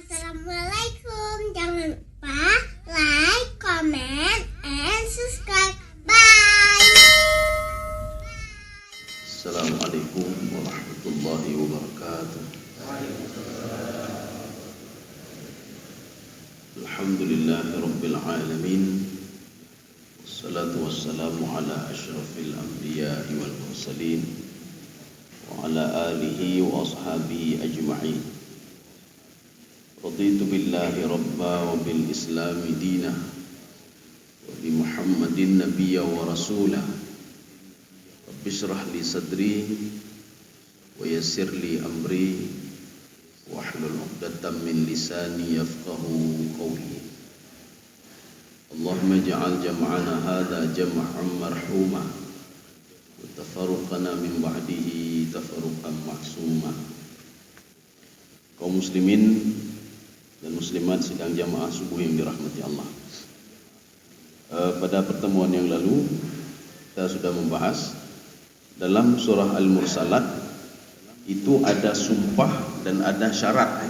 Assalamualaikum. Jangan lupa like, comment, and subscribe. Bye. Assalamualaikum warahmatullahi wabarakatuh. Alhamdulillahi rabbil alamin. Wassalatu wassalamu ala asyrafil anbiya'i wal mursalin wa ala alihi wa ashabihi ajma'in. Raditu billahi rabba wa bil islami dinah wa bi Muhammadin nabiyya wa rasulah. Rabbi shrah li sadri wa yassir li amri wahlul 'uqdatam min lisani yafqahu qawli. Allahumma ij'al jam'ana hadha jam'an marhuma wa tafarruqana min ba'dihi tafarruqan ma'suma. Kaum muslimin dan muslimat sidang jamaah subuh yang dirahmati Allah. Pada pertemuan yang lalu kita sudah membahas dalam surah Al-Mursalat itu ada sumpah dan ada syarat.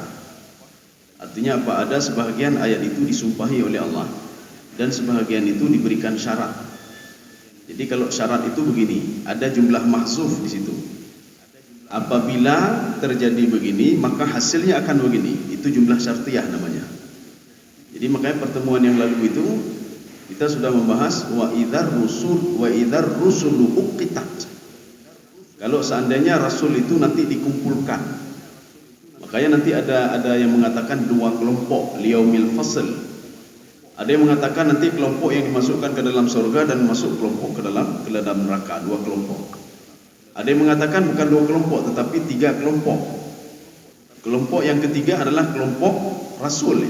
Artinya apa? Ada sebahagian ayat itu disumpahi oleh Allah dan sebahagian itu diberikan syarat. Jadi kalau syarat itu begini, ada jumlah mahzuf di situ. Apabila terjadi begini, maka hasilnya akan begini. Itu jumlah syartiyah namanya. Jadi makanya pertemuan yang lalu itu kita sudah membahas wa idzar rusulu uqitat. Kalau seandainya rasul itu nanti dikumpulkan, makanya nanti ada yang mengatakan dua kelompok liyaumil fasl. Ada yang mengatakan nanti kelompok yang dimasukkan ke dalam surga dan masuk kelompok ke dalam neraka, dua kelompok. Ada yang mengatakan bukan dua kelompok tetapi tiga kelompok. Kelompok yang ketiga adalah kelompok rasul.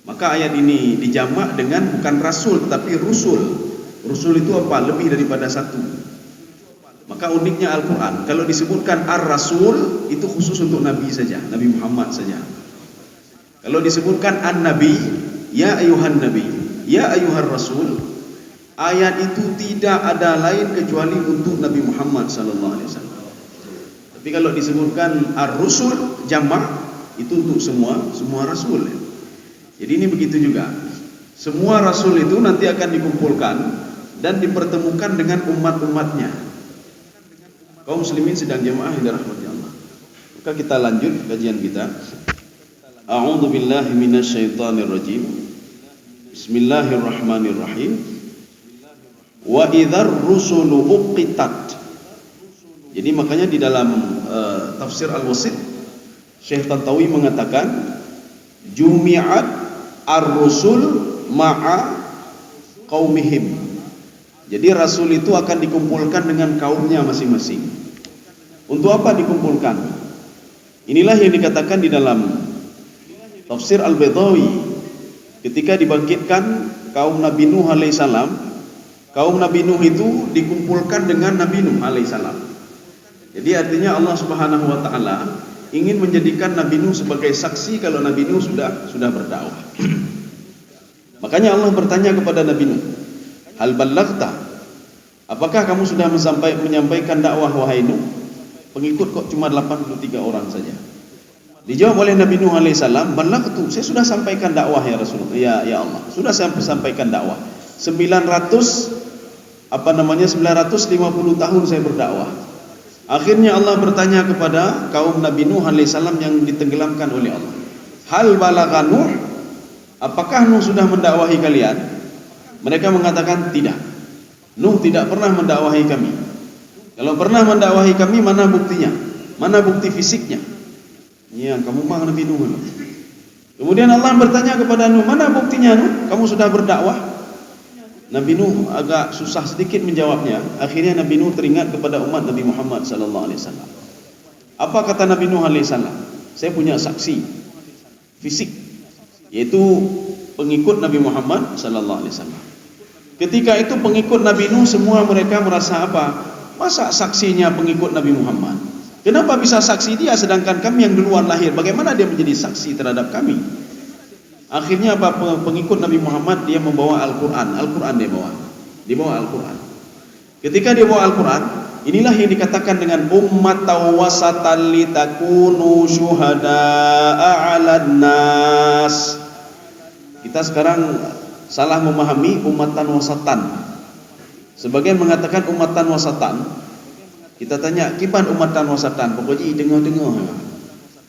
Maka ayat ini dijamak dengan bukan rasul tetapi rusul. Rusul itu apa? Lebih daripada satu. Maka uniknya Al-Quran, kalau disebutkan ar-rasul itu khusus untuk Nabi saja, Nabi Muhammad saja. Kalau disebutkan an-nabi, ya ayuhan nabi, ya ayuhan rasul, ayat itu tidak ada lain kecuali untuk Nabi Muhammad SAW. Tapi kalau disebutkan ar-rusul jamak itu untuk semua rasul. Jadi ini begitu juga. Semua rasul itu nanti akan dikumpulkan dan dipertemukan dengan umat-umatnya. Kaum muslimin sedang jemaah yang dirahmati Allah. Maka kita lanjut kajian kita. A'udzu billahi minasyaitonir rajim. Bismillahirrahmanirrahim. Wa idzar rusulu uqitat. Jadi makanya di dalam tafsir Al-Wasit Syekh Tantawi mengatakan jumi'at ar-rusul ma'a qaumihim. Jadi rasul itu akan dikumpulkan dengan kaumnya masing-masing. Untuk apa dikumpulkan? Inilah yang dikatakan di dalam tafsir Al-Baydawi ketika dibangkitkan kaum Nabi Nuh alaihissalam. Kaum Nabi Nuh itu dikumpulkan dengan Nabi Nuh alaihissalam. Jadi artinya Allah Subhanahu wa taala ingin menjadikan Nabi Nuh sebagai saksi kalau Nabi Nuh sudah berdakwah. Makanya Allah bertanya kepada Nabi Nuh, "Hal ballaghta?" Apakah kamu sudah menyampaikan dakwah wahai Nuh? Pengikut kok cuma 83 orang saja. Dijawab oleh Nabi Nuh alaihissalam, "Ballaghtu, saya sudah sampaikan dakwah ya Rasulullah. Ya Allah, sudah saya sampaikan dakwah. 950 tahun saya berdakwah." Akhirnya Allah bertanya kepada kaum Nabi Nuh alaihissalam yang ditenggelamkan oleh Allah, "Hal balagha Nuh? Apakah Nuh sudah mendakwahi kalian?" Mereka mengatakan tidak. Nuh tidak pernah mendakwahi kami. Kalau pernah mendakwahi kami, mana buktinya? Mana bukti fisiknya? Ya, kamu mah Nabi Nuh. Kemudian Allah bertanya kepada Nuh, "Mana buktinya Nuh? Kamu sudah berdakwah?" Nabi Nuh agak susah sedikit menjawabnya. Akhirnya Nabi Nuh teringat kepada umat Nabi Muhammad SAW. Apa kata Nabi Nuh alaihissalam? "Saya punya saksi fisik, yaitu pengikut Nabi Muhammad SAW." Ketika itu pengikut Nabi Nuh semua mereka merasa apa? Masa saksinya pengikut Nabi Muhammad? Kenapa bisa saksi dia sedangkan kami yang duluan lahir? Bagaimana dia menjadi saksi terhadap kami? Akhirnya apa? Pengikut Nabi Muhammad dia membawa Al-Quran. Al-Quran dia bawa. Dia bawa Al-Quran. Ketika dia bawa Al-Quran, Inilah yang dikatakan dengan ummatan wasatan litakunu syuhada'a 'alan nas. Kita sekarang salah memahami ummatan wasatan. Sebagian mengatakan ummatan wasatan. Kita tanya, kipan ummatan wasatan? Pokoknya dengar-dengar.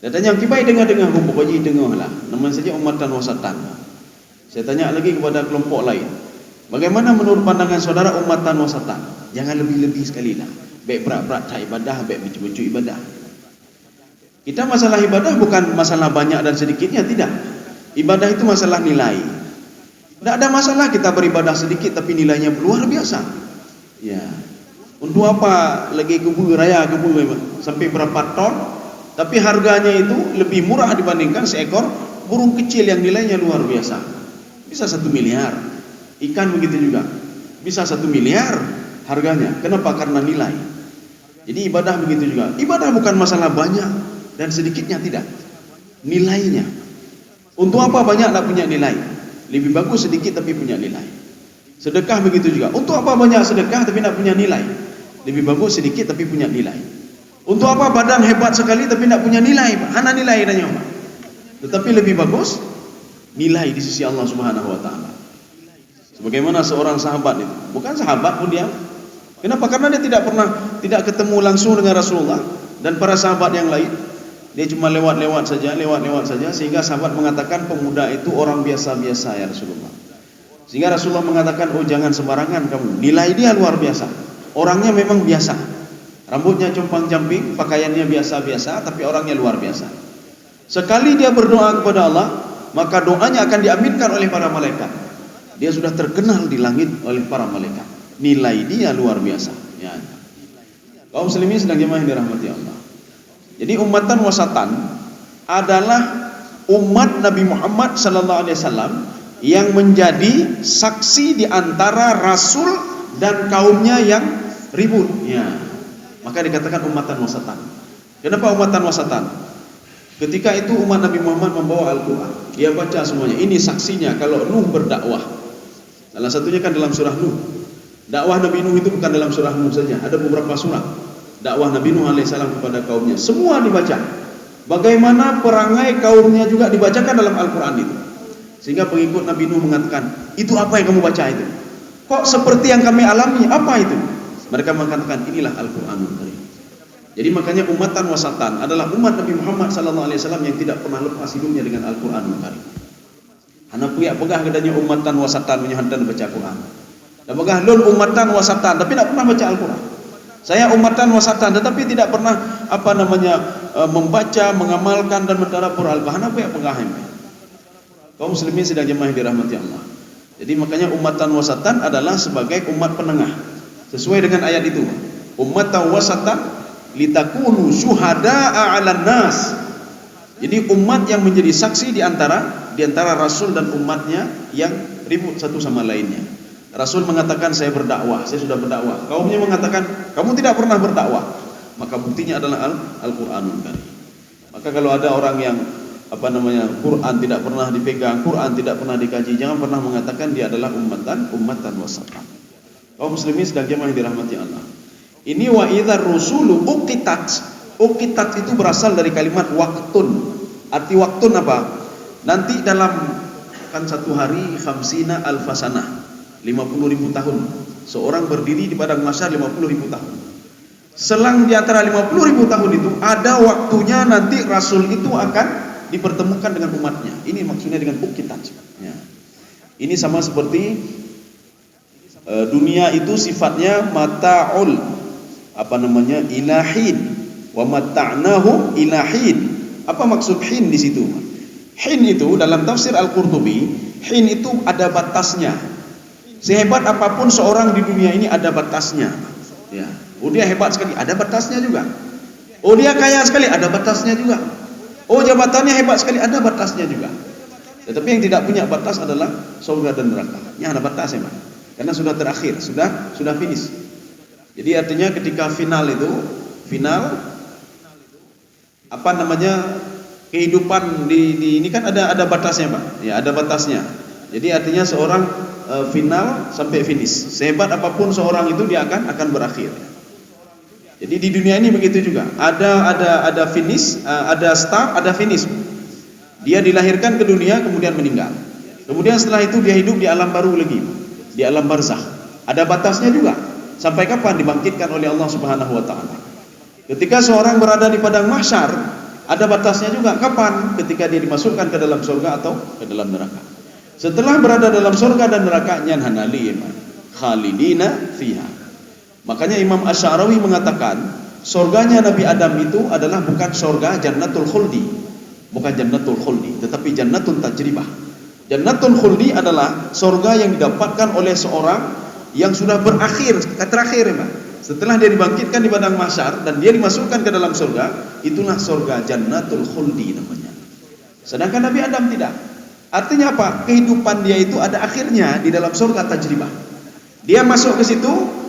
Dia tanya, kipan dengar-dengar? Pokoknya dengar lah. Namanya saja ummatan wasatan. Saya tanya lagi kepada kelompok lain. Bagaimana menurut pandangan saudara ummatan wasatan? Jangan lebih-lebih sekali lah. Baik berat-berat tak ibadah, baik becu-becu ibadah. Kita masalah ibadah bukan masalah banyak dan sedikitnya, tidak. Ibadah itu masalah nilai. Tidak ada masalah kita beribadah sedikit tapi nilainya luar biasa. Ya. Untuk apa lagi kebun raya sampai berapa ton, tapi harganya itu lebih murah dibandingkan seekor burung kecil yang nilainya luar biasa. Bisa 1 miliar. Ikan begitu juga. Bisa 1 miliar harganya. Kenapa? Karena nilai. Jadi ibadah begitu juga. Ibadah bukan masalah banyak dan sedikitnya, tidak. Nilainya. Untuk apa banyak tak punya nilai? Lebih bagus sedikit tapi punya nilai. Sedekah begitu juga. Untuk apa banyak sedekah tapi tak punya nilai? Lebih bagus sedikit tapi punya nilai. Untuk apa badan hebat sekali tapi tak punya nilai? Hana nilai dan nyawa. Tetapi lebih bagus nilai di sisi Allah Subhanahu wa taala. Sebagaimana seorang sahabat itu, bukan sahabat pun dia. Kenapa? Karena dia tidak ketemu langsung dengan Rasulullah dan para sahabat yang lain. Dia cuma lewat-lewat saja sehingga sahabat mengatakan pemuda itu orang biasa-biasa ya Rasulullah. Sehingga Rasulullah mengatakan, oh jangan sembarangan kamu. Nilai dia luar biasa. Orangnya memang biasa. Rambutnya compang-camping, pakaiannya biasa-biasa, tapi orangnya luar biasa. Sekali dia berdoa kepada Allah, maka doanya akan diaminkan oleh para malaikat. Dia sudah terkenal di langit oleh para malaikat. Nilai dia luar biasa. Ya. Kaum muslimin sedang jemaah yang dirahmati Allah. Jadi ummatan wasatan adalah umat Nabi Muhammad sallallahu alaihi wasallam yang menjadi saksi di antara Rasul dan kaumnya yang ribut. Ya. Maka dikatakan ummatan wasatan. Kenapa ummatan wasatan? Ketika itu umat Nabi Muhammad membawa Al-Quran. Dia baca semuanya. Ini saksinya kalau Nuh berdakwah. Salah satunya kan dalam surah Nuh. Dakwah Nabi Nuh itu bukan dalam surah Nuh saja. Ada beberapa surah. Dakwah Nabi Nuh alaihissalam kepada kaumnya. Semua dibaca. Bagaimana perangai kaumnya juga dibacakan dalam Al-Quran itu. Sehingga pengikut Nabi Nuh mengatakan, itu apa yang kamu baca itu? Kok seperti yang kami alami? Apa itu? Mereka mengatakan, inilah Al-Quranul Karim. Jadi makanya ummatan wasatan adalah umat Nabi Muhammad SAW yang tidak pernah lepas hidupnya dengan Al-Quranul Karim. Anak puyak pegah kedanya ummatan wasatan menyahantan baca Quran. Dan pegah lun ummatan wasatan tapi tidak pernah baca Al-Quran. Saya ummatan wasatan tetapi tidak pernah membaca, mengamalkan dan mentadabbur Al-Quran. Apa yang pegah ini? Kaum muslimin sedang jemaah dirahmati Allah. Jadi makanya ummatan wasatan adalah sebagai umat penengah. Sesuai dengan ayat itu. Ummatan wasatan litakunu syuhada'a 'alan nas. Jadi umat yang menjadi saksi di antara Rasul dan umatnya yang ribut satu sama lainnya. Rasul mengatakan saya berdakwah, saya sudah berdakwah. Kaumnya mengatakan kamu tidak pernah berdakwah. Maka buktinya adalah Al-Qur'anul Karim. Maka kalau ada orang yang Quran tidak pernah dipegang, Quran tidak pernah dikaji, jangan pernah mengatakan dia adalah ummatan wasatan. Kaum muslimin sedang jemaah yang dirahmati Allah. Ini wa idzar rusulu uqitat. Uqitat itu berasal dari kalimat waktun. Arti waktun apa? Nanti dalam kan satu hari khamsina alfasanah, 50.000 tahun. Seorang berdiri di padang mahsyar 50.000 tahun. Selang di antara 50.000 tahun itu ada waktunya nanti Rasul itu akan dipertemukan dengan umatnya. Ini maksudnya dengan uqitat. Ya. Ini sama seperti dunia itu sifatnya mata'ul ilahin wa mata'nahu ilahin. Apa maksud hin di situ? Hin itu dalam tafsir Al-Qurtubi, hin itu ada batasnya. Sehebat apapun seorang di dunia ini ada batasnya. Ya. Oh dia hebat sekali, ada batasnya juga. Oh dia kaya sekali, ada batasnya juga. Oh jabatannya hebat sekali, ada batasnya juga. Tetapi yang tidak punya batas adalah surga dan neraka. Ini ada batas memang. Karena sudah terakhir, sudah finish. Jadi artinya ketika final kehidupan di ini kan ada batasnya, Pak. Ya, ada batasnya. Jadi artinya seorang final sampai finish. Sehebat apapun seorang itu dia akan berakhir. Jadi di dunia ini begitu juga. Ada finish, ada start, ada finish. Dia dilahirkan ke dunia kemudian meninggal. Kemudian setelah itu dia hidup di alam baru lagi, di alam barzakh. Ada batasnya juga. Sampai kapan dibangkitkan oleh Allah Subhanahu wa taala. Ketika seorang berada di padang mahsyar, ada batasnya juga. Kapan? Ketika dia dimasukkan ke dalam surga atau ke dalam neraka. Setelah berada dalam surga dan neraka, nyan hanalim khalidina fiha. Makanya Imam Asy'arawi mengatakan, surganya Nabi Adam itu adalah bukan surga jannatul khuldi, bukan jannatul khuldi, tetapi jannatul tajribah. Jannatul khuldi adalah surga yang didapatkan oleh seorang yang sudah berakhir, terakhir ya, setelah dia dibangkitkan di padang mahsyar dan dia dimasukkan ke dalam surga, itulah surga jannatul khuldi namanya. Sedangkan Nabi Adam tidak. Artinya apa? Kehidupan dia itu ada akhirnya di dalam surga tajribah. Dia masuk ke situ.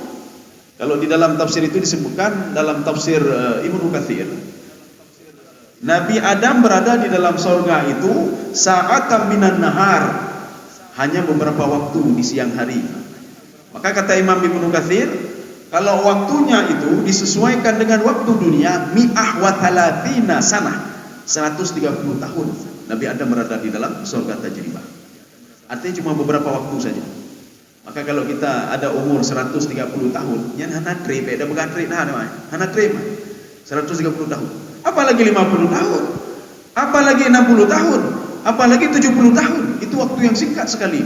Kalau di dalam tafsir itu disebutkan dalam tafsir Ibnu Katsir, Nabi Adam berada di dalam surga itu sa'atan minan nahar, hanya beberapa waktu di siang hari. Maka kata Imam Ibnu Katsir, kalau waktunya itu disesuaikan dengan waktu dunia, mi'ah wa thalathina sanah, 130 tahun Nabi Adam berada di dalam surga tajribah. Artinya cuma beberapa waktu saja. Maka kalau kita ada umur 130 tahun, yang hana trip, ada began trip dah ada, hana trip 130 tahun. Apalagi 50 tahun, apalagi 60 tahun, apalagi 70 tahun. Itu waktu yang singkat sekali.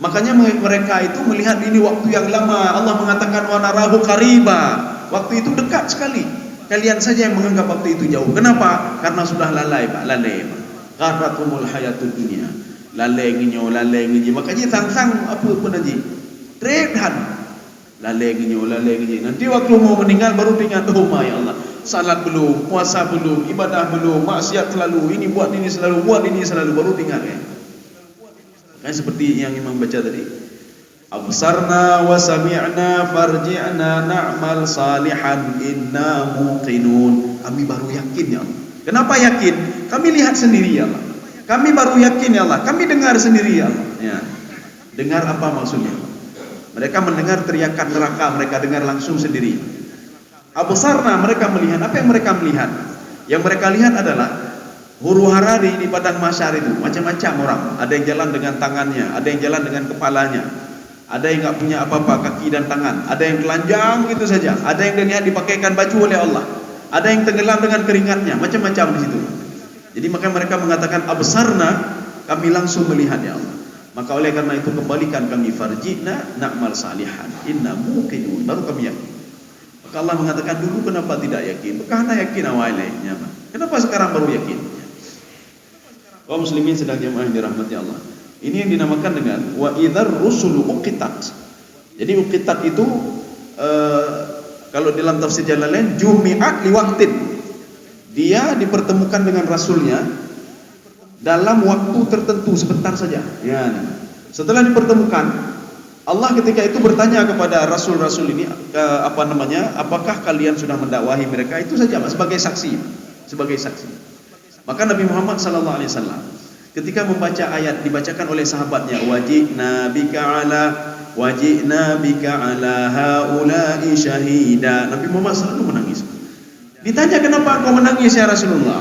Makanya mereka itu melihat ini waktu yang lama. Allah mengatakan wa narahu qariba. Waktu itu dekat sekali. Kalian saja yang menganggap waktu itu jauh. Kenapa? Karena sudah lalai, Pak. Lalai, Pak. Gharratumul hayatud dunia. Lalai nginyo. Makanya sang-sang apa pun aja. Trehan. Lalai nginyo. Nanti waktu mau meninggal baru ingat, oh my Allah. Salat belum, puasa belum, ibadah belum, maksiat selalu, ini buat ini selalu, baru ingat ya. Makanya seperti yang Imam baca tadi. Absarna wa sami'na farji'na na'mal salihan inna muqinun. Kami baru yakin ya Allah. Kenapa yakin? Kami lihat sendiri ya Allah. Kami baru yakin ya Allah. Kami dengar sendiri ya Allah. Ya. Dengar apa maksudnya? Mereka mendengar teriakan neraka, mereka dengar langsung sendiri. Absarna, mereka melihat. Apa yang mereka melihat? Yang mereka lihat adalah huru-hara di padang mahsyar itu macam-macam orang. Ada yang jalan dengan tangannya, ada yang jalan dengan kepalanya, ada yang enggak punya apa-apa kaki dan tangan, ada yang telanjang gitu saja, ada yang dilihat dipakaikan baju oleh Allah, ada yang tenggelam dengan keringatnya, macam-macam di situ. Jadi maka mereka mengatakan absarna, kami langsung melihat ya Allah. Maka oleh karena itu kembalikan kami farji'na na'mal salihan inna muqinun, baru kami yakin. Maka Allah mengatakan dulu kenapa tidak yakin? Karena yakin awalnya. Kenapa sekarang baru yakin? Kaum muslimin sedang jemaah yang dirahmati Allah. Ini yang dinamakan dengan wa idzar rusulu uqitat. Jadi uqitat itu kalau dalam tafsir Jalalain jumi'at liwaqtin. Dia dipertemukan dengan rasulnya dalam waktu tertentu sebentar saja. Ya. Setelah dipertemukan, Allah ketika itu bertanya kepada rasul-rasul ini apakah kalian sudah mendakwahi mereka? Itu saja sebagai saksi, Maka Nabi Muhammad SAW ketika membaca ayat dibacakan oleh sahabatnya, wajibna bika ala haula'i syahida. Nabi Muhammad selalu menangis. Ditanya kenapa engkau menangis ya Rasulullah?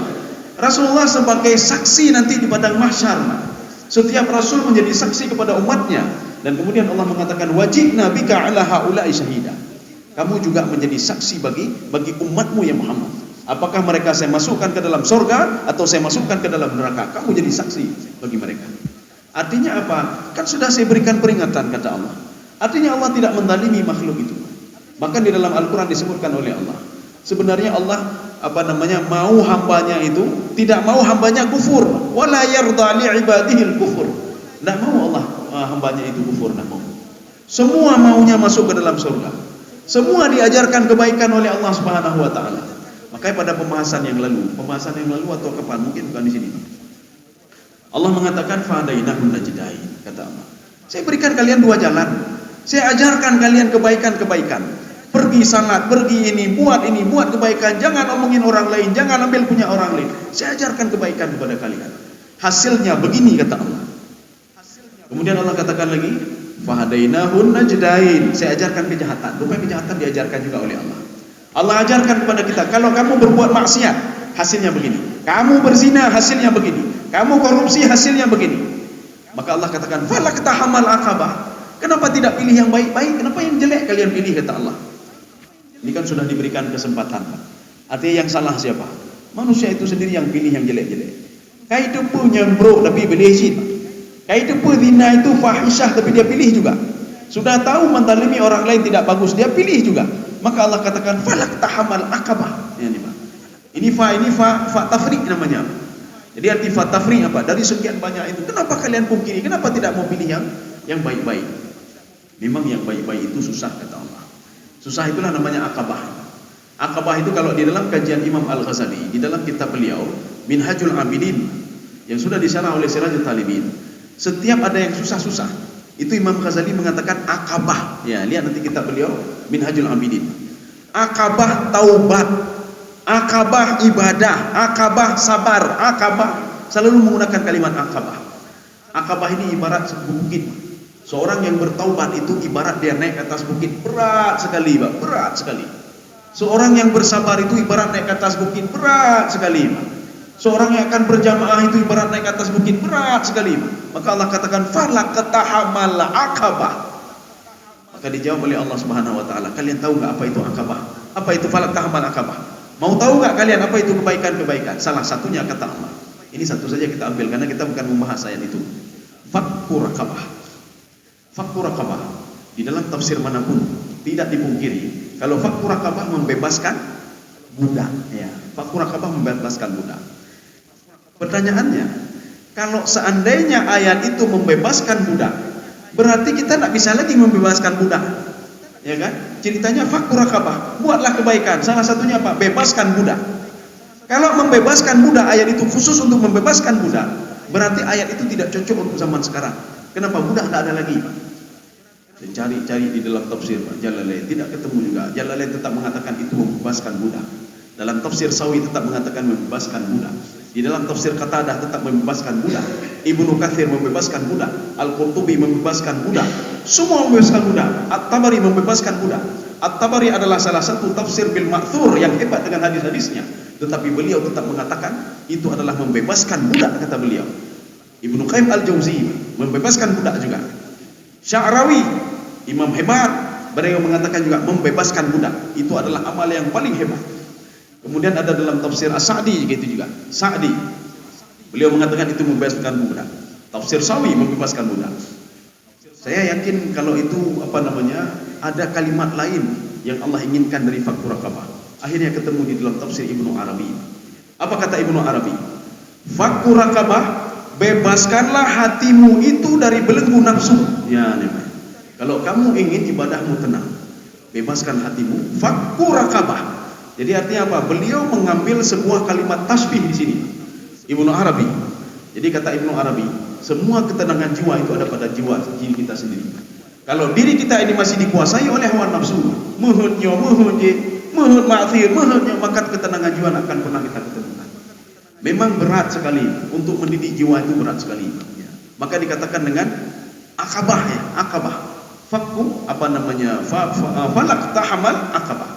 Rasulullah sebagai saksi nanti di padang mahsyar. Setiap rasul menjadi saksi kepada umatnya. Dan kemudian Allah mengatakan wajibna bika ala haula'i syahida. Kamu juga menjadi saksi bagi umatmu ya Muhammad. Apakah mereka saya masukkan ke dalam surga atau saya masukkan ke dalam neraka? Kamu jadi saksi bagi mereka. Artinya apa? Kan sudah saya berikan peringatan kata Allah. Artinya Allah tidak menzalimi makhluk itu. Bahkan di dalam Al-Quran disebutkan oleh Allah. Sebenarnya Allah mau hambanya itu tidak mau hambanya kufur. Wala yarda li ibadihil kufur. Tidak mau Allah hambanya itu kufur. Tidak mau. Semua maunya masuk ke dalam surga. Semua diajarkan kebaikan oleh Allah Subhanahu wa taala. Makanya pada pembahasan yang lalu atau kapan, mungkin bukan di sini. Allah mengatakan fadainahun najdain, kata Allah. Saya berikan kalian dua jalan. Saya ajarkan kalian kebaikan. Pergi salat, pergi ini, buat kebaikan. Jangan omongin orang lain, jangan ambil punya orang lain. Saya ajarkan kebaikan kepada kalian. Hasilnya begini kata Allah. Kemudian Allah katakan lagi, fahadainahun najdain. Saya ajarkan kejahatan. Rupanya kejahatan diajarkan juga oleh Allah. Allah ajarkan kepada kita, kalau kamu berbuat maksiat, hasilnya begini. Kamu berzina, hasilnya begini. Kamu korupsi, hasilnya begini. Maka Allah katakan, falaqtahamal aqabah. Kenapa tidak pilih yang baik-baik? Kenapa yang jelek kalian pilih, kata Allah. Ini kan sudah diberikan kesempatan. Artinya yang salah siapa? Manusia itu sendiri yang pilih yang jelek-jelek. Kaya itu pun nyembruk tapi pilih izin. Kaya itu pun zina itu fahisyah tapi dia pilih juga. Sudah tahu menzalimi orang lain tidak bagus, dia pilih juga. Maka Allah katakan falaqtahamal aqabah. Ini fa tafriq namanya. Jadi arti fa tafriq apa? Dari sekian banyak itu, kenapa kalian pungkiri? Kenapa tidak mau pilih yang baik-baik? Memang yang baik-baik itu susah, kata Allah. Susah itulah namanya aqabah. Aqabah itu kalau di dalam kajian Imam Al-Ghazali, di dalam kitab beliau Minhajul Abidin yang sudah disyarah oleh Sirajul Talibin, setiap ada yang susah-susah, itu Imam Ghazali mengatakan aqabah. Ya, lihat nanti kitab beliau Minhajul Abidin. Aqabah taubat, aqabah ibadah, aqabah sabar, aqabah, selalu menggunakan kalimat aqabah. Aqabah ini ibarat sebuah bukit. Seorang yang bertaubat itu ibarat dia naik ke atas bukit, berat sekali, Pak, berat sekali. Seorang yang bersabar itu ibarat naik ke atas bukit, berat sekali, Pak. Seorang yang akan berjamaah itu ibarat naik ke atas bukit, berat sekali, Pak. Maka Allah katakan falaqtahamal aqabah. Maka dijawab oleh Allah Subhanahu wa taala, kalian tahu enggak apa itu aqabah? Apa itu falaqtahamal aqabah? Mau tahu enggak kalian apa itu kebaikan-kebaikan? Salah satunya kata Allah. Ini satu saja kita ambil karena kita bukan membahas ayat itu. Fakku raqabah. Fakku raqabah. Di dalam tafsir manapun tidak dipungkiri kalau fakku raqabah membebaskan budak, ya. Fakku raqabah membebaskan budak. Pertanyaannya, kalau seandainya ayat itu membebaskan budak, berarti kita tidak bisa lagi membebaskan budak, ya kan? Ceritanya fakku raqabah, buatlah kebaikan. Salah satunya apa? Bebaskan budak. Kalau membebaskan budak, ayat itu khusus untuk membebaskan budak, berarti ayat itu tidak cocok untuk zaman sekarang. Kenapa? Budak tidak ada lagi, Pak. Cari-cari di dalam tafsir Jalalain tidak ketemu juga. Jalalain tetap mengatakan itu membebaskan budak. Dalam tafsir Sawi tetap mengatakan membebaskan budak. Di dalam tafsir Qatadah tetap membebaskan budak. Ibnu Katsir membebaskan budak. Al-Qurtubi membebaskan budak. Semua membebaskan budak. At-Tabari membebaskan budak. At-Tabari adalah salah satu tafsir bil ma'thur yang hebat dengan hadis-hadisnya. Tetapi beliau tetap mengatakan itu adalah membebaskan budak, kata beliau. Ibnu Qayyim Al-Jauzi membebaskan budak juga. Sya'rawi, imam hebat, beliau mengatakan juga membebaskan budak. Itu adalah amal yang paling hebat. Kemudian ada dalam tafsir As-Sa'di gitu juga. Sa'di, beliau mengatakan itu membebaskan budak. Tafsir Sawi membebaskan budak. Saya yakin kalau itu ada kalimat lain yang Allah inginkan dari fakku raqabah. Akhirnya ketemu di dalam tafsir Ibnu Arabi. Apa kata Ibnu Arabi? Fakku raqabah, bebaskanlah hatimu itu dari belenggu nafsu. Ya, kalau kamu ingin ibadahmu tenang, bebaskan hatimu. Fakku raqabah. Jadi artinya apa? Beliau mengambil sebuah kalimat tasbih di sini. Ibnu Arabi. Jadi kata Ibnu Arabi, semua ketenangan jiwa itu ada pada jiwa diri kita sendiri. Kalau diri kita ini masih dikuasai oleh hawa nafsu, muhud ma'thir, maka ketenangan jiwa akan pernah kita ketemukan. Memang berat sekali untuk mendidik jiwa, itu berat sekali. Ya. Maka dikatakan dengan aqabah, ya, aqabah. Fakku falaqtahamal aqabah.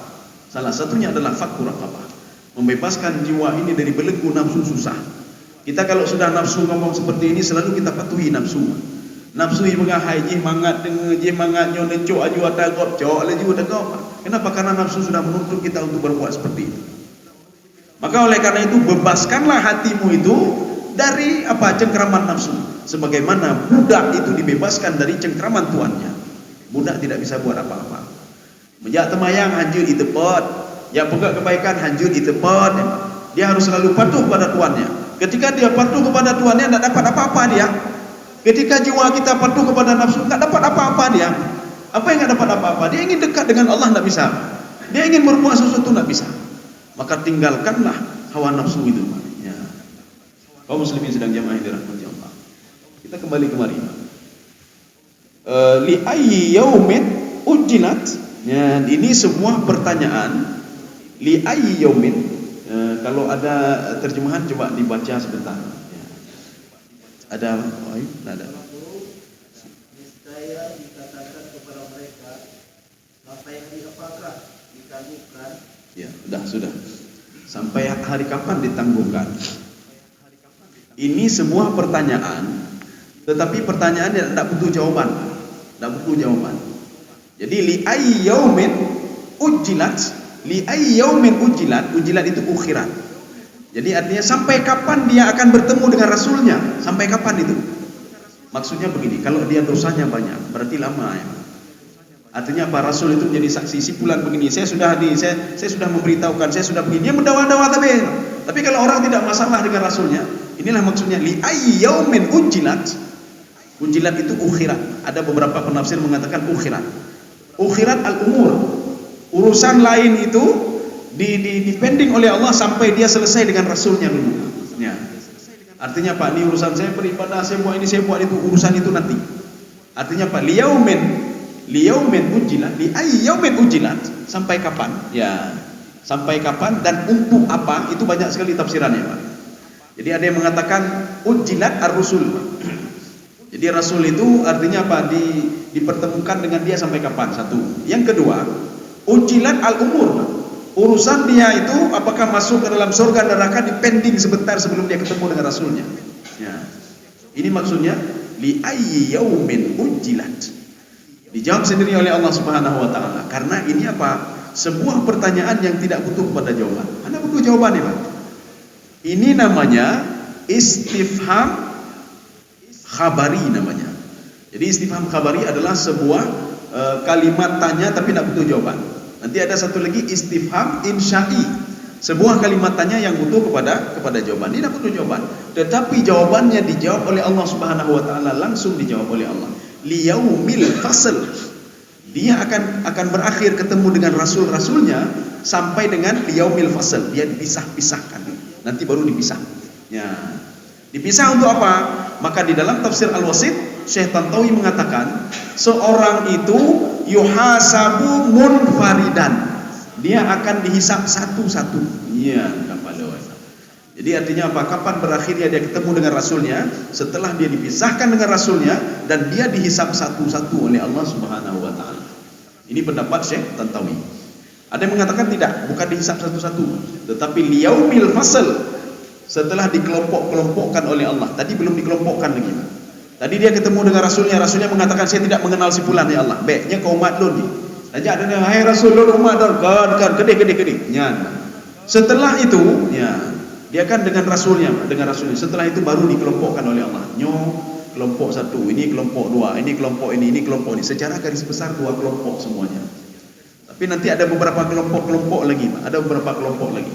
Salah satunya adalah fakku raqabah. Membebaskan jiwa ini dari belenggu nafsu susah. Kita kalau sudah nafsu ngomong seperti ini selalu kita patuhi nafsu. Nafsu yang mengahai je mangat dengar je mangat nyo necok aju atagop cok laju atagop. Kenapa? Karena nafsu sudah menuntut kita untuk berbuat seperti itu. Maka oleh karena itu bebaskanlah hatimu itu dari cengkraman nafsu. Sebagaimana budak itu dibebaskan dari cengkraman tuannya. Budak tidak bisa buat apa-apa. Menjak temayang hancur di tempat, ya pegak kebaikan hancur di tempat. Dia harus selalu patuh pada tuannya. Ketika dia patuh kepada tuannya, tidak dapat apa-apa dia. Ketika jiwa kita patuh kepada nafsu, tidak dapat apa-apa dia. Apa yang tidak dapat apa-apa? Dia ingin dekat dengan Allah, tidak bisa. Dia ingin berbuat sesuatu, tidak bisa. Maka tinggalkanlah hawa nafsu itu. Ya. Kaum muslimin sedang jamaah dirahmati Allah. Kita kembali kemari. Li ayyi yaumin ujjilat. Ya, ini semua pertanyaan. Li ayyi yaumin. Kalau ada terjemahan coba dibaca sebentar. Ya. Ada? Oh, ada. Niscaya dikatakan kepada mereka, apa yang apakah dikagumkan Ya, sudah. Sampai hari kapan ditangguhkan? Ini semua pertanyaan, tetapi pertanyaan yang tidak butuh jawaban. Tidak butuh jawaban. Jadi li ayyi yaumin ujilat, ujilat itu ukhirat. Jadi artinya sampai kapan dia akan bertemu dengan Rasulnya? Sampai kapan itu? Maksudnya begini, kalau dia dosanya banyak, berarti lama ya. Artinya apa? Rasul itu menjadi saksi simpulan begini. Saya sudah memberitahukan, saya sudah begini. Dia mendawa-dawa tapi kalau orang tidak masalah dengan Rasulnya, inilah maksudnya li ayyi yaumin ujilat. Ujilat itu ukhirat. Ada beberapa penafsir mengatakan ukhirat. Ukhirat al-umur. Urusan lain itu dipending oleh Allah sampai dia selesai dengan Rasulnya dulu. Ya. Artinya Pak, ini urusan saya beribadah, saya buat ini, saya buat itu, urusan itu nanti. Artinya Pak, liyaumin ujilat, li ayyi yaumin ujilat, sampai kapan? Ya, sampai kapan dan untuk apa? Itu banyak sekali tafsirannya Pak. Jadi ada yang mengatakan ujilat ar-rusul. Jadi Rasul itu artinya apa? Dipertemukan dengan dia sampai kapan? Satu. Yang kedua, ujilat al-umur. Urusan dia itu apakah masuk ke dalam surga neraka dipending sebentar sebelum dia ketemu dengan Rasulnya. Ya. Ini maksudnya li ayyi yaumin ujilat. Dijawab sendiri oleh Allah Subhanahu wa taala. Karena ini apa? Sebuah pertanyaan yang tidak butuh pada jawaban. Anda butuh jawabannya, Pak. Ini namanya istifham khabari namanya. Jadi istifham khabari adalah sebuah kalimat tanya tapi tidak butuh jawaban. Nanti ada satu lagi istifham insya'i. Sebuah kalimat tanya yang butuh kepada jawaban. Ini tidak butuh jawaban. Tetapi jawabannya dijawab oleh Allah Subhanahu wa taala, langsung dijawab oleh Allah. Liyaumil fasl. Dia akan berakhir ketemu dengan rasul-rasulnya sampai dengan liyaumil fasl. Dia dipisah-pisahkan. Nanti baru dipisah. Ya. Dipisah untuk apa? Maka di dalam tafsir Al-Wasit, Syekh Tantawi mengatakan, seorang itu yuhasabu munfaridan. Dia akan dihisab satu-satu. Iya, jadi artinya apa? Kapan berakhirnya dia ketemu dengan Rasulnya? Setelah dia dipisahkan dengan Rasulnya dan dia dihisab satu-satu oleh Allah Subhanahu wa taala. Ini pendapat Syekh Tantawi. Ada yang mengatakan tidak, bukan dihisab satu-satu, tetapi liyaumil fasl. Setelah dikelompok-kelompokkan oleh Allah. Tadi belum dikelompokkan lagi. Tadi dia ketemu dengan Rasulnya. Rasulnya mengatakan, saya tidak mengenal si fulan ya Allah. Baiknya kau umat lu ni. Aja ada yang, hai Rasul lu umat dan kan gede. Setelah itu, ya, dia kan dengan Rasulnya. Setelah itu baru dikelompokkan oleh Allah. Kelompok satu, ini kelompok dua, ini kelompok ini kelompok ini. Secara garis besar dua kelompok semuanya. Tapi nanti ada beberapa kelompok lagi, Pak. Ada beberapa kelompok lagi.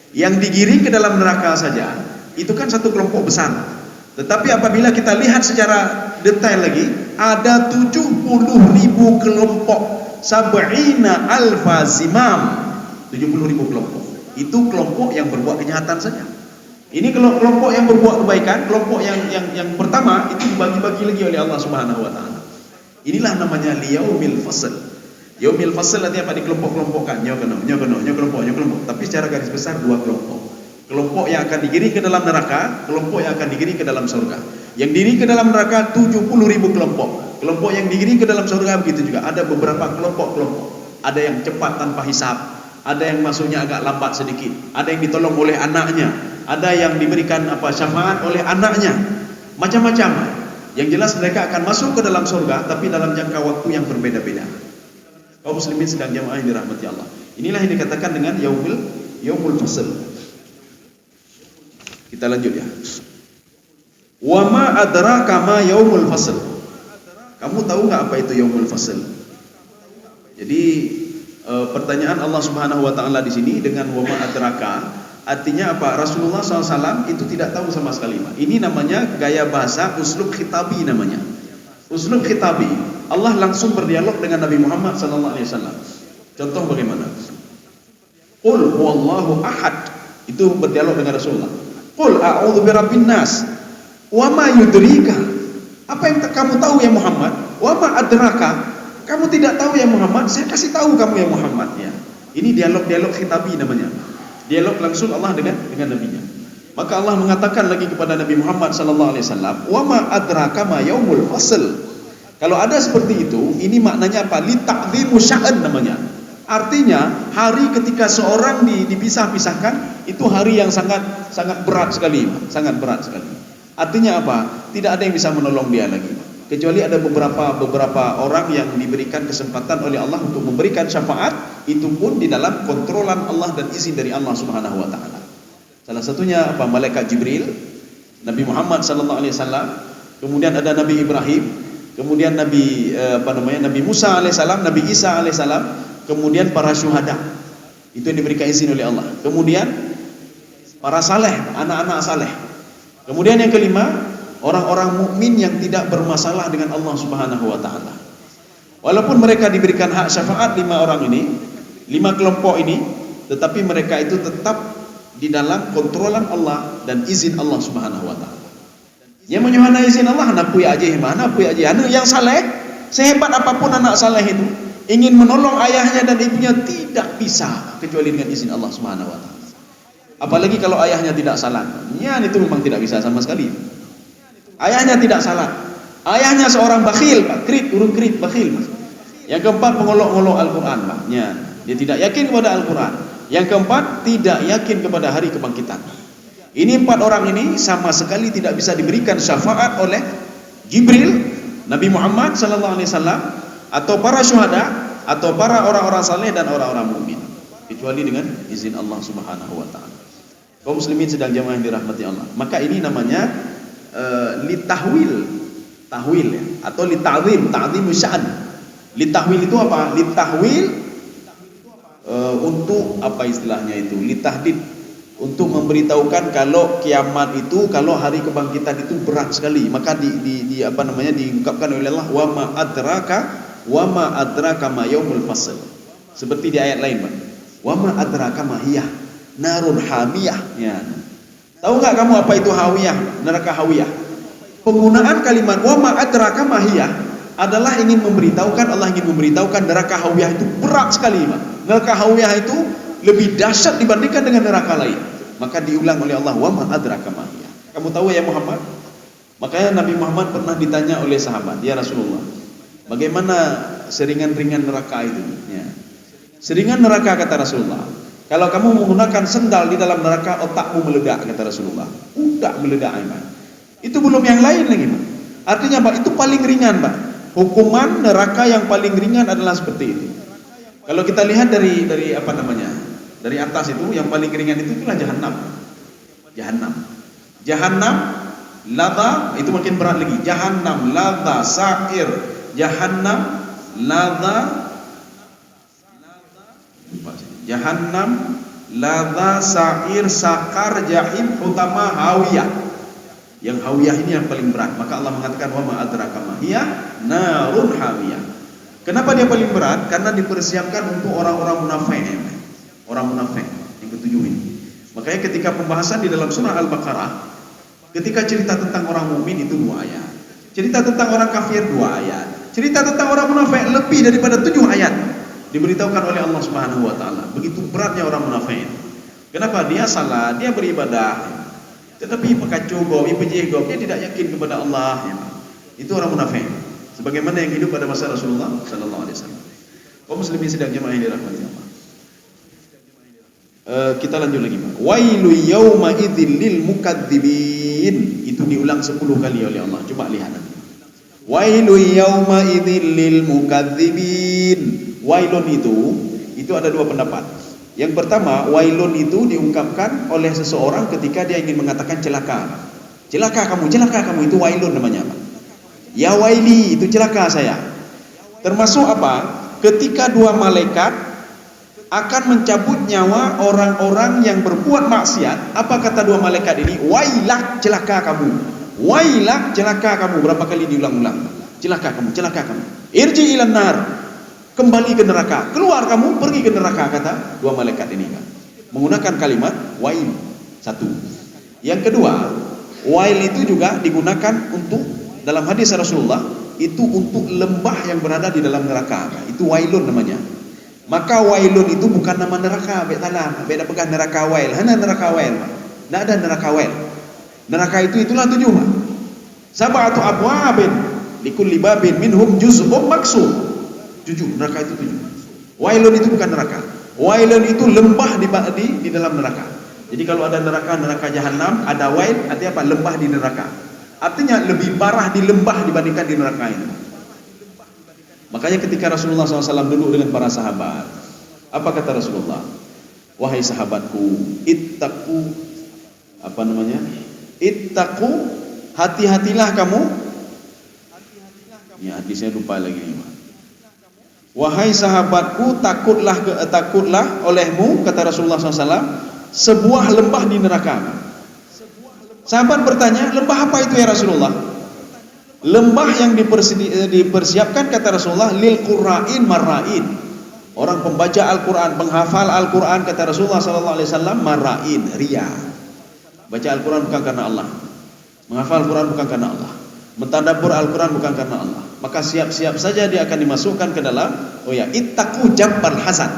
Yang digiring ke dalam neraka saja, itu kan satu kelompok besar. Tetapi apabila kita lihat secara detail lagi, ada 70.000 kelompok, sab'ina alfa zimam, 70.000 kelompok. Itu kelompok yang berbuat kejahatan saja. Ini kelompok yang berbuat kebaikan, kelompok yang pertama itu dibagi-bagi lagi oleh Allah Subhanahu wa taala. Inilah namanya liyaumil fasl. Yaumil fasl artinya apa? Dikelompok-kelompokkan, kelompok. Tapi secara garis besar dua kelompok. Kelompok yang akan digiring ke dalam neraka, kelompok yang akan digiring ke dalam surga. Yang digiring ke dalam neraka 70.000 kelompok. Kelompok yang digiring ke dalam surga begitu juga. Ada beberapa kelompok-kelompok. Ada yang cepat tanpa hisab, ada yang masuknya agak lambat sedikit, ada yang ditolong oleh anaknya, ada yang diberikan syafaat oleh anaknya. Macam-macam. Yang jelas mereka akan masuk ke dalam surga tapi dalam jangka waktu yang berbeda-beda. Kaum muslimin sedang jamaah yang dirahmati Allah. Inilah yang dikatakan dengan yaumul fasl. Kita lanjut ya. Wa ma adraka ma yaumul fasl. Kamu tahu enggak apa itu yaumul fasl? Jadi pertanyaan Allah Subhanahu wa taala di sini dengan wa ma adraka artinya apa? Rasulullah SAW itu tidak tahu sama sekali. Ini namanya gaya bahasa uslub khitabi namanya. Uslub khitabi. Allah langsung berdialog dengan Nabi Muhammad SAW. Contoh bagaimana? Qul huwallahu ahad. Itu berdialog dengan Rasulullah. Qul a'udzu birabbin nas. Wa ma yudrika? Apa yang kamu tahu ya Muhammad? Wa ma adraka? Kamu tidak tahu ya Muhammad? Saya kasih tahu kamu ya Muhammad ya. Ini dialog khitabi namanya. Dialog langsung Allah dengan nabinya. Maka Allah mengatakan lagi kepada Nabi Muhammad SAW, wa ma adraka ma yaumul fasl. Kalau ada seperti itu, ini maknanya apa? Li ta'dhimu sya'an namanya. Artinya hari ketika seorang dipisah-pisahkan itu hari yang sangat berat sekali, sangat berat sekali. Artinya apa? Tidak ada yang bisa menolong dia lagi, kecuali ada beberapa orang yang diberikan kesempatan oleh Allah untuk memberikan syafaat, itu pun di dalam kontrolan Allah dan izin dari Allah Subhanahu wa taala. Salah satunya apa? Malaikat Jibril, Nabi Muhammad sallallahu alaihi wasallam, kemudian ada Nabi Ibrahim, kemudian Nabi Nabi Musa alaihissalam, Nabi Isa alaihissalam, kemudian para syuhada. Itu yang diberikan izin oleh Allah. Kemudian para saleh, anak-anak saleh. Kemudian yang kelima, orang-orang mukmin yang tidak bermasalah dengan Allah Subhanahu wa taala. Walaupun mereka diberikan hak syafaat 5 orang ini, 5 kelompok ini, tetapi mereka itu tetap di dalam kontrolan Allah dan izin Allah Subhanahu wa taala. Yang menyuhana izin Allah, napui aja anak yang saleh, sehebat apapun anak saleh itu, ingin menolong ayahnya dan ibunya tidak bisa kecuali dengan izin Allah Subhanahu wa taala. Apalagi kalau ayahnya tidak salat, itu memang tidak bisa sama sekali. Ayahnya tidak salat, ayahnya seorang bakhil, bakhil. Yang keempat, pengolok-olok Al-Quran, dia tidak yakin kepada Al-Quran. Yang keempat, tidak yakin kepada hari kebangkitan. Ini 4 orang ini sama sekali tidak bisa diberikan syafaat oleh Jibril, Nabi Muhammad sallallahu alaihi wasallam, atau para syuhada, atau para orang-orang saleh dan orang-orang mukmin, kecuali dengan izin Allah Subhanahu wa taala. Kaum muslimin sedang jamaah yang dirahmati Allah. Maka ini namanya litahwil, ya, atau lita'zim, ta'zimu sya'an. Litahwil itu apa? Litahwil untuk apa istilahnya itu? Litahdid, untuk memberitahukan kalau kiamat itu, kalau hari kebangkitan itu berat sekali. Maka diungkapkan oleh Allah, wa ma adraka ma yaumul fasl. Seperti di ayat lain, Pak. Wa ma adraka ma hiya narun hamiyah. Ya. Tahu enggak kamu apa itu hawiyah, neraka hawiyah? Penggunaan kalimat wa ma adraka ma hiya adalah Allah ingin memberitahukan neraka hawiyah itu berat sekali, Pak. Neraka hawiyah itu lebih dahsyat dibandingkan dengan neraka lain. Maka diulang oleh Allah, wa ma adraka ma hiya. Kamu tahu ya Muhammad? Makanya Nabi Muhammad pernah ditanya oleh sahabat, ya Rasulullah, bagaimana seringan-ringan neraka itu? Ya. Seringan neraka, kata Rasulullah, kalau kamu menggunakan sendal di dalam neraka, otakmu meledak, kata Rasulullah. Udah meledak, Pak. Itu belum yang lain lagi, Pak. Artinya, Pak, itu paling ringan, Pak. Hukuman neraka yang paling ringan adalah seperti itu. Kalau kita lihat dari dari atas itu, yang paling ringan itu adalah Jahannam, ladha, itu makin berat lagi. Jahannam, ladha, sa'ir, Jahannam, ladha, sa'ir, sakar, jahim, utama, hawiyah. Yang hawiyah ini yang paling berat. Maka Allah mengatakan, wa ma adraka ma hiya narun hawiyah. Kenapa dia paling berat? Karena dipersiapkan untuk orang-orang munafik. Orang munafik yang ketujuh ini. Makanya ketika pembahasan di dalam surah Al-Baqarah, ketika cerita tentang orang mukmin itu 2 ayat, cerita tentang orang kafir 2 ayat, cerita tentang orang munafik lebih daripada 7 ayat diberitahukan oleh Allah Subhanahu wa taala. Begitu beratnya orang munafik. Kenapa? Dia salah, dia beribadah, tetapi pekacau gob, ipejeh gob, dia tidak yakin kepada Allah. Itu orang munafik. Sebagaimana yang hidup pada masa Rasulullah sallallahu alaihi wasallam. Kaum muslimin sedang jemaah yang dirahmati Allah. Kita lanjut lagi, Pak. Wailu yauma idzil lil mukadzibin. Itu diulang 10 kali oleh Allah. Coba lihat nanti. Wailu yauma idzil lil mukadzibin. Wailun itu ada 2 pendapat. Yang pertama, wailun itu diungkapkan oleh seseorang ketika dia ingin mengatakan celaka. Celaka kamu, itu wailun namanya, Pak. Ya waili, itu celaka saya. Termasuk apa? Ketika 2 malaikat akan mencabut nyawa orang-orang yang berbuat maksiat, apa kata 2 malaikat ini? Wailak, celaka kamu. Wailak, celaka kamu. Berapa kali diulang-ulang? Celaka kamu. Irji ilan nar. Kembali ke neraka. Keluar kamu, pergi ke neraka, kata 2 malaikat ini, kan? Menggunakan kalimat wail. 1. Yang kedua, wail itu juga digunakan untuk, dalam hadis Rasulullah, itu untuk lembah yang berada di dalam neraka. Itu wailun namanya. Maka wailun itu bukan nama neraka, beda pegang neraka wail. Hana neraka wail, tidak ada neraka wail. Neraka itulah 7, Pak. Sab'atu abwabin likulli babin minhum juz'um maksum. 7, neraka itu 7. Wailun itu bukan neraka. Wailun itu lembah di dalam neraka. Jadi kalau ada neraka jahanam, ada wail, artinya apa? Lembah di neraka. Artinya lebih parah di lembah dibandingkan di neraka itu. Makanya ketika Rasulullah SAW duduk dengan para sahabat, apa kata Rasulullah? Wahai sahabatku, ittaqu, ittaqu, hati-hatilah kamu. Ya, hati saya lupa lagi nih. Wahai sahabatku, takutlah olehmu, kata Rasulullah SAW, sebuah lembah di neraka. Sahabat bertanya, lembah apa itu ya Rasulullah? Lembah yang dipersiapkan, kata Rasulullah, lil qurra'in marra'in. Orang pembaca Al-Quran, penghafal Al-Quran, kata Rasulullah SAW, marra'in, ria. Baca Al-Quran bukan karena Allah, menghafal Al-Quran bukan karena Allah, mentadabbur Al-Quran bukan karena Allah, maka siap-siap saja dia akan dimasukkan ke dalam, ittaqu jabbal hasan.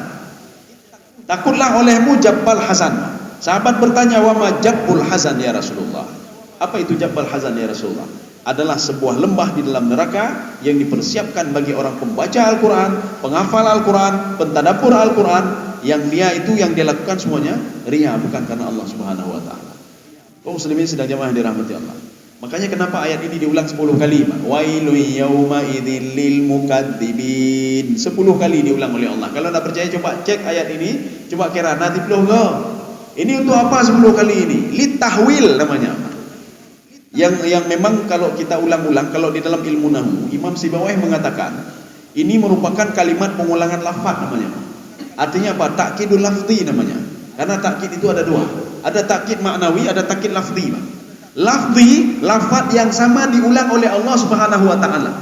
Takutlah olehmu jabbal hasan. Sahabat bertanya, wa ma jabbul hasan ya Rasulullah? Apa itu jabbal hasan ya Rasulullah? Adalah sebuah lembah di dalam neraka yang dipersiapkan bagi orang pembaca Al-Quran, penghafal Al-Quran, pentadabbur Al-Quran, yang dia lakukan semuanya ria, bukan karena Allah Subhanahu wa taala. Kaum muslimin sedang jamaah dirahmati Allah. Makanya kenapa ayat ini diulang 10 kali? Wailun yauma idzil lil mukadzibin. 10 kali diulang oleh Allah. Kalau tidak percaya coba cek ayat ini, coba kira nanti belum go. Ini untuk apa 10 kali ini? Litahwil namanya. Yang memang kalau kita ulang-ulang, kalau di dalam ilmu nahwu, Imam Sibawayh mengatakan ini merupakan kalimat pengulangan lafaz namanya. Artinya apa? Takkidul lafzi namanya. Karena takkid itu ada dua. Ada takkid maknawi, ada takkid lafzi. Lafzi, lafaz yang sama diulang oleh Allah Subhanahu wa taala.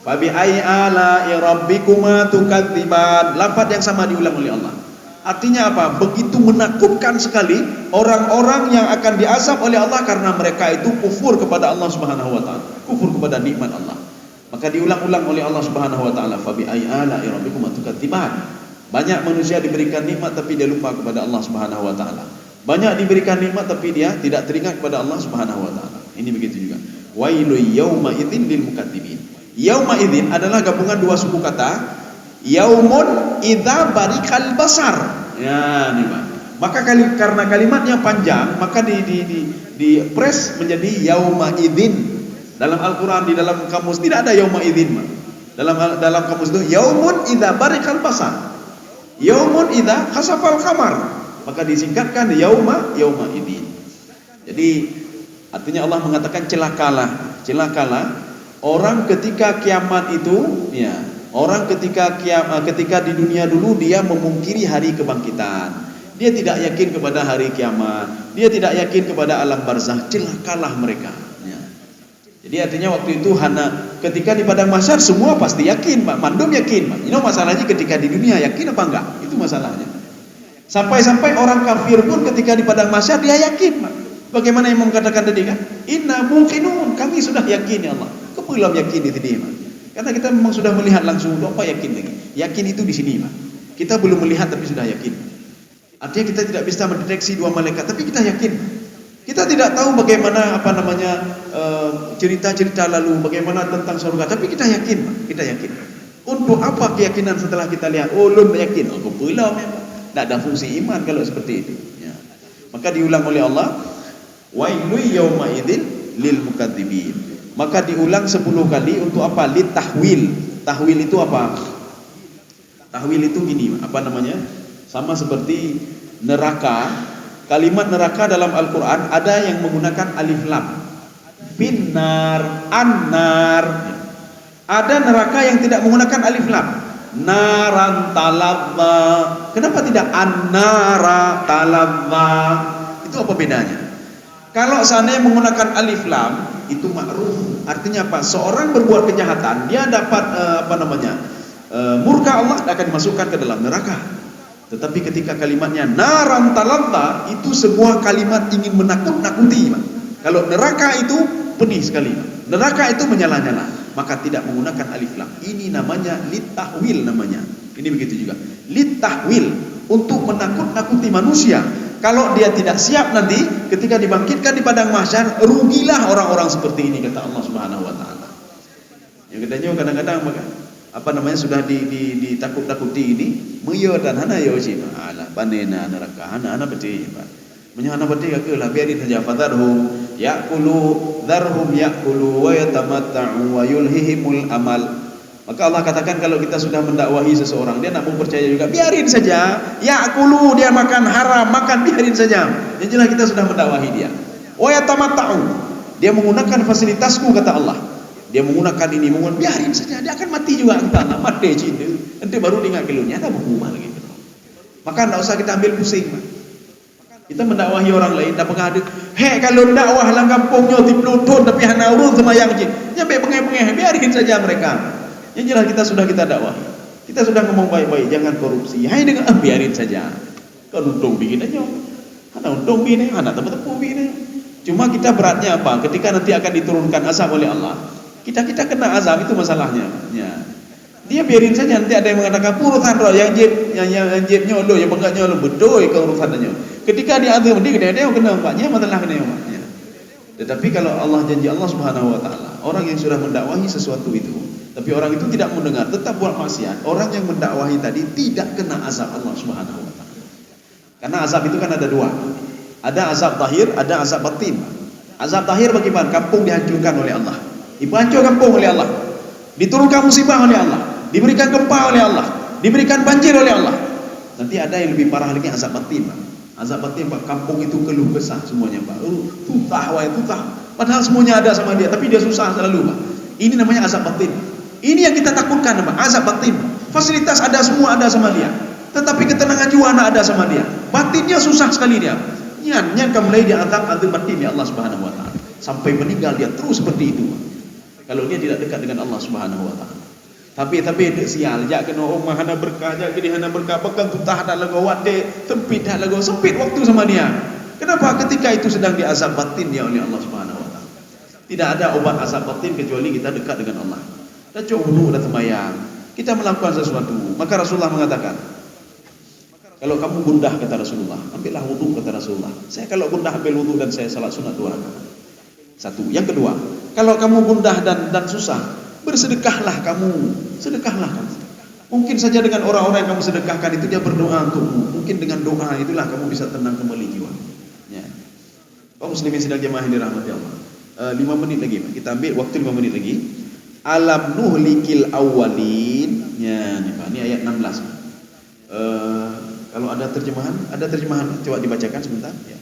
Fa bi ayyi ala'i rabbikuma tukadziban. Lafaz yang sama diulang oleh Allah. Artinya apa? Begitu menakutkan sekali orang-orang yang akan diazab oleh Allah karena mereka itu kufur kepada Allah Subhanahu wa taala, kufur kepada nikmat Allah. Maka diulang-ulang oleh Allah Subhanahu wa taala, fa bi ayyi ala'i rabbikuma tukadziban. Banyak manusia diberikan nikmat tapi dia lupa kepada Allah Subhanahu wa taala. Banyak diberikan nikmat tapi dia tidak teringat kepada Allah Subhanahu wa taala. Ini begitu juga. Wailul yauma idzin lil mukadzibin. Yauma idzin adalah gabungan dua suku kata. Yaumun idza barikal basar. Ya, nih Pak. Maka karena kalimatnya panjang, maka di press menjadi yauma idzin. Dalam Al-Qur'an, di dalam kamus tidak ada yauma idzin, Pak. Dalam kamus itu yaumun idza barikal basar. Yaumun idza khasafal qamar. Maka disingkatkan yauma idzin. Jadi artinya Allah mengatakan celakalah orang ketika kiamat itu, ya. Orang ketika di dunia dulu dia memungkiri hari kebangkitan. Dia tidak yakin kepada hari kiamat. Dia tidak yakin kepada alam barzakh. Celakalah mereka. Ya. Jadi artinya waktu itu ketika di padang mahsyar semua pasti yakin, Pak. Mandum yakin, Pak. Ini masalahnya ketika di dunia yakin apa enggak? Itu masalahnya. Sampai-sampai orang kafir pun ketika di padang mahsyar dia yakin, Pak. Bagaimana yang mengatakan tadi kan? Inna muqinun, kami sudah yakin ya Allah. Kau belum yakin itu dia, Pak. Karena kita memang sudah melihat langsung, apa yakin lagi? Yakin itu di sini, Pak. Kita belum melihat tapi sudah yakin. Artinya kita tidak bisa mendeteksi dua malaikat, tapi kita yakin. Kita tidak tahu bagaimana cerita-cerita lalu, bagaimana tentang surga, tapi kita yakin, Pak. Kita yakin. Untuk apa keyakinan setelah kita lihat? Oh, belum yakin. Oh, belum ya, Pak. Tidak ada fungsi iman kalau seperti itu. Ya. Maka diulang oleh Allah, wailul yauma idzin lil mukadzibin. Maka diulang 10 kali untuk apa? Litahwil. Tahwil itu apa? Tahwil itu gini, apa namanya? Sama seperti neraka. Kalimat neraka dalam Al-Quran ada yang menggunakan alif lam. Finnar, annar. Ada neraka yang tidak menggunakan alif lam. Naran talazza. Kenapa tidak annara talazza? Itu apa bedanya? Kalau seandainya menggunakan alif lam, itu ma'ruf. Artinya apa? Seorang berbuat kejahatan, dia dapat murka Allah, akan dimasukkan ke dalam neraka. Tetapi ketika kalimatnya naran talazza, itu sebuah kalimat ingin menakut-nakuti. Kalau neraka itu pedih sekali, neraka itu menyala-nyala, maka tidak menggunakan alif lam. Ini namanya litahwil namanya. Ini begitu juga. Litahwil, untuk menakut-nakuti manusia. Kalau dia tidak siap nanti ketika dibangkitkan di padang mahsyar, rugilah orang-orang seperti ini, kata Allah Subhanahu wa taala. Yang katanya kadang-kadang maka sudah ditakut-takuti ini, meyo dan hana yo sih. Alah, panena neraka hana beti. Menyana beti kagelah biarin saja fadarhum ya'kulu wa yatamatta'u wa yulhihimul amal. Maka Allah katakan kalau kita sudah mendakwahi seseorang, dia nak mau percaya juga, biarin saja. Ya'kulu, dia makan haram, biarin saja. Yang jelas kita sudah mendakwahi dia. Wa yatamatta'u, dia menggunakan fasilitasku kata Allah. Dia menggunakan ini, biarin saja, dia akan mati juga kata Allah. Mati cinta. Nanti baru dengar keluarnya ada hukuman lagi. Maka tidak usah kita ambil pusing. Kita mendakwahi orang lain, tak pernah ada. Kalau dakwah lang kampungnya di Pluton tapi hana urun semayang je. Nyampe pengeh-pengeh, biarin saja mereka. Yang jelas kita dakwahi. Kita sudah ngomong baik-baik, jangan korupsi. Dengan biarin saja. Kalau untung bikin aja. Hana untung bikin, hana tepu-tepu bikin. Cuma kita beratnya apa? Ketika nanti akan diturunkan azab oleh Allah, kita kena azab, itu masalahnya. Ya. Dia biarin saja, nanti ada yang mengatakan urusan roh yang jibnya lo, yang pegangnya lo betul ke urusannya. Ketika dia azab, dia kena umpaknya, masalah kena umpaknya. Tetapi kalau Allah janji Allah Subhanahu wa taala, orang yang sudah mendakwahi sesuatu itu, tapi orang itu tidak mendengar, tetap buat maksiat, orang yang mendakwahi tadi tidak kena azab Allah Subhanahu wa taala. Karena azab itu kan ada dua. Ada azab zahir, ada azab batin. Azab zahir bagaimana? Kampung dihancurkan oleh Allah. Dihancur kampung oleh Allah. Diturunkan musibah oleh Allah. Diberikan gempa oleh Allah. Diberikan banjir oleh Allah. Nanti ada yang lebih parah lagi, azab batin. Azab batin, Pak, kampung itu keluh kesah semuanya, Pak. Tutah. Padahal semuanya ada sama dia, tapi dia susah selalu, Pak. Ini namanya azab batin. Ini yang kita takutkan, Pak, azab batin. Fasilitas ada, semua ada sama dia. Tetapi ketenangan jiwa ada sama dia. Batinnya susah sekali dia. Nyan mulai dia azab batin ya Allah Subhanahu wa taala. Sampai meninggal dia terus seperti itu, Pak. Kalau dia tidak dekat dengan Allah Subhanahu wa taala. Tapi dek sial jak kena omah hana berkah, jak gini hana berkah, pegang tutah dak lagu wade, tempit dak lagu, sempit waktu sama dia. Kenapa? Ketika itu sedang diazab batin dia oleh Allah Subhanahu wa taala. Tidak ada obat azab batin kecuali kita dekat dengan Allah. Dan wudu dan sembahyang. Kita melakukan sesuatu, maka Rasulullah mengatakan, kalau kamu gundah kata Rasulullah, ambillah wudu kata Rasulullah. Saya kalau gundah ambil wudu dan saya salat sunat 2 rakaat. Satu. Yang kedua, kalau kamu gundah dan susah, bersedekahlah kamu. Sedekahlah kamu. Mungkin saja dengan orang-orang yang kamu sedekahkan itu dia berdoa untukmu. Mungkin dengan doa itulah kamu bisa tenang kembali jiwa. Ya. Kaum muslimin sidang jemaah yang dirahmati Allah. 5 menit lagi, kita ambil waktu 5 menit lagi. Alam nuhlikil awwalin. Ya, ini ayat 16. Kalau ada terjemahan, coba dibacakan sebentar. Ya.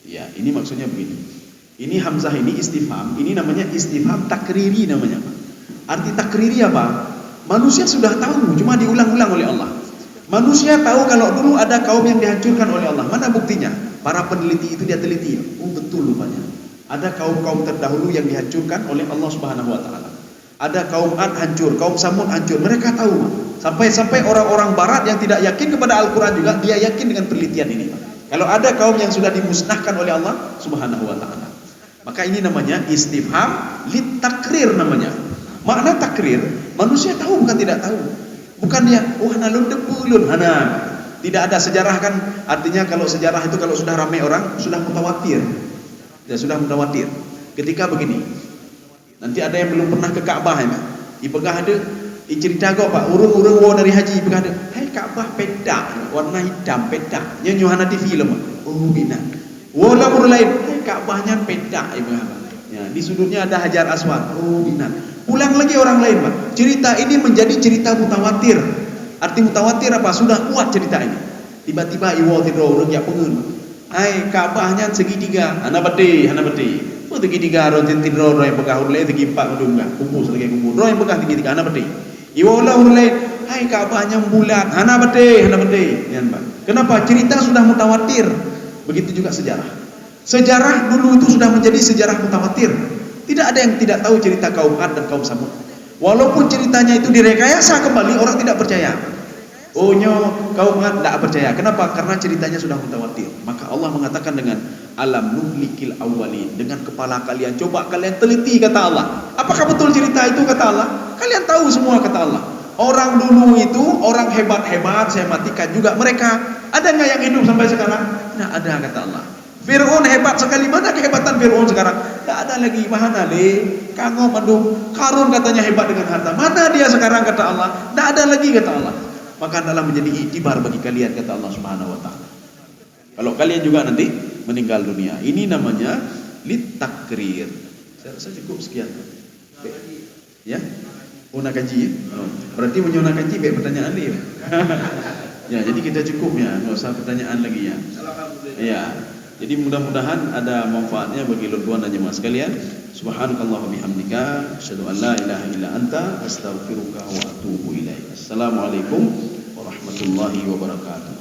Ya, ini maksudnya begini. Ini hamzah ini istifham, ini namanya istifham takriri namanya. Arti takriri apa? Manusia sudah tahu, cuma diulang-ulang oleh Allah. Manusia tahu kalau dulu ada kaum yang dihancurkan oleh Allah. Mana buktinya? Para peneliti itu dia teliti. Oh betul rupanya. Ada kaum-kaum terdahulu yang dihancurkan oleh Allah Subhanahu wa taala. Ada kaum Ad hancur, kaum Samud hancur. Mereka tahu. Sampai orang-orang barat yang tidak yakin kepada Al-Qur'an juga dia yakin dengan penelitian ini. Kalau ada kaum yang sudah dimusnahkan oleh Allah Subhanahu wa taala. Maka ini namanya istifham litakrir namanya. Makna takrir, manusia tahu bukan tidak tahu. Bukan dia, hana lun depulun hana. Tidak ada sejarah kan, artinya kalau sejarah itu kalau sudah ramai orang sudah mutawatir. Ya sudah mutawatir. Ketika begini. Nanti ada yang belum pernah ke Ka'bah ya, Pak. Ipegah ada cerita kok Pak, urung-urung wo dari haji ipegah ada. Hai Ka'bah pedak, warna hitam pedak. Nya nyuhana di film. Oh bina. Wala urung lain, hai Ka'bahnya pedak ipegah. Ya, di sudutnya ada Hajar Aswad. Oh bina. Pulang lagi orang lain, Pak. Cerita ini menjadi cerita mutawatir. Arti mutawatir apa? Sudah kuat cerita ini. Tiba-tiba iwo tidur urang ya pengen. Hai Ka'bahnya segitiga, hana beti. Oh segitiga ro tidur ro yang pegah urang lain segi 4 udungga, kumpul selagi kumpul. Ro yang pegah segitiga hana beti. Iwo lah urang lain, hai Ka'bahnya bulat, hana beti. Yan, Pak. Kenapa? Cerita sudah mutawatir. Begitu juga sejarah. Sejarah dulu itu sudah menjadi sejarah mutawatir. Tidak ada yang tidak tahu cerita kaum Ad dan kaum Samud. Walaupun ceritanya itu direkayasa kembali, orang tidak percaya. Oh kaum Ad tidak percaya. Kenapa? Karena ceritanya sudah mutawatir. Maka Allah mengatakan dengan alam nuhlikil awwalin, dengan kepala kalian. Coba kalian teliti kata Allah. Apakah betul cerita itu kata Allah? Kalian tahu semua kata Allah. Orang dulu itu orang hebat-hebat, saya matikan juga mereka. Ada nggak yang hidup sampai sekarang? Tidak ada kata Allah. Fir'aun hebat sekali. Mana kehebatan Fir'aun sekarang? Tak ada lagi. Mana le? Kanggo mandung. Karun katanya hebat dengan harta. Mana dia sekarang kata Allah? Tak ada lagi kata Allah. Maka adalah menjadi iktibar bagi kalian kata Allah Subhanahu wa taala. Kalau kalian juga nanti meninggal dunia. Ini namanya litakrir. Saya rasa cukup sekian. Ya? Una kaji ya? Berarti menyona kaji baik pertanyaan dia. Ya, jadi kita cukup ya, enggak usah pertanyaan lagi ya. Ya. Jadi mudah-mudahan ada manfaatnya bagi luar dan jemaah sekalian. Subhanakallah wa bihamdika asyhadu an la ilaha illa anta astaghfiruka wa atubu ilaik. Assalamualaikum warahmatullahi wabarakatuh.